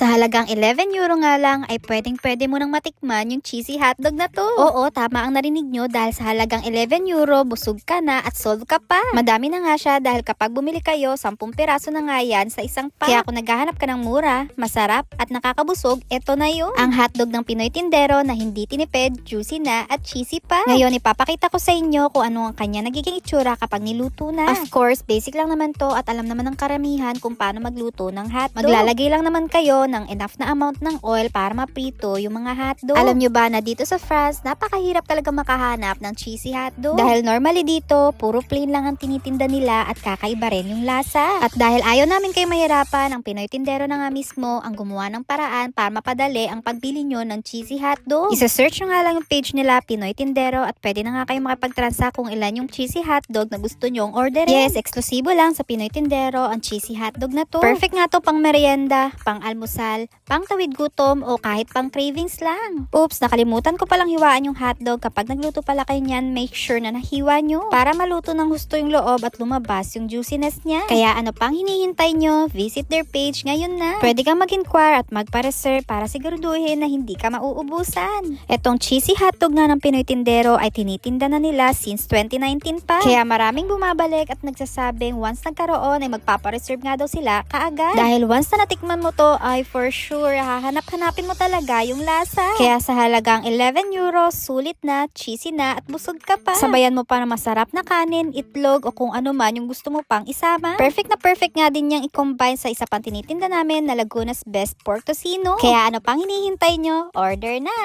Sa halagang 11 euro nga lang ay pwedeng-pwede mo nang matikman yung cheesy hotdog na to. Oo, tama ang narinig nyo dahil sa halagang 11 euro, busog ka na at solve ka pa. Madami na nga siya dahil kapag bumili kayo, 10 piraso na nga yan sa isang pack. Kaya kung naghahanap ka ng mura, masarap at nakakabusog, eto na yun. Ang hotdog ng Pinoy Tindero na hindi tinipid, juicy na at cheesy pa. Ngayon, ipapakita ko sa inyo kung ano ang kanya nagiging itsura kapag niluto na. Of course, basic lang naman to at alam naman ng karamihan kung paano magluto ng hotdog. Maglalagay lang naman kayo ng enough na amount ng oil para maprito yung mga hotdog. Alam nyo ba na dito sa France, napakahirap talaga makahanap ng cheesy hotdog? Dahil normally dito, puro plain lang ang tinitinda nila at kakaiba rin yung lasa. At dahil ayaw namin kayo mahirapan, ang Pinoy Tindero na nga mismo ang gumawa ng paraan para mapadali ang pagbili nyo ng cheesy hotdog. Isa-search nyo nga lang yung page nila, Pinoy Tindero, at pwede na nga kayo makapag-transact kung ilan yung cheesy hotdog na gusto nyong orderin. Yes, eksklusibo lang sa Pinoy Tindero ang cheesy hotdog na to. Perfect nga to pang merienda, pang almusal, pang tawid gutom o kahit pang cravings lang. Oops, nakalimutan ko palang hiwaan yung hotdog. Kapag nagluto pala kayo niyan, make sure na nahiwa nyo para maluto ng husto yung loob at lumabas yung juiciness niya. Kaya ano pang hinihintay nyo, visit their page ngayon na. Pwede kang mag-inquire at magpa-reserve para siguraduhin na hindi ka mauubusan. Etong cheesy hotdog nga ng Pinoy Tindero ay tinitinda na nila since 2019 pa. Kaya maraming bumabalik at nagsasabing once nagkaroon ay magpapa-reserve nga daw sila kaagad. Dahil once na natikman mo to ay for sure hahanap-hanapin mo talaga yung lasa. Kaya sa halagang 11 euro, sulit na, cheesy na at busog ka pa. Sabayan mo pa ng masarap na kanin, itlog o kung ano man yung gusto mo pang isama. Perfect na perfect nga din niyang i-combine sa isa pang tinitinda namin na Laguna's Best Pork Tocino. Kaya ano pang hinihintay nyo? Order na!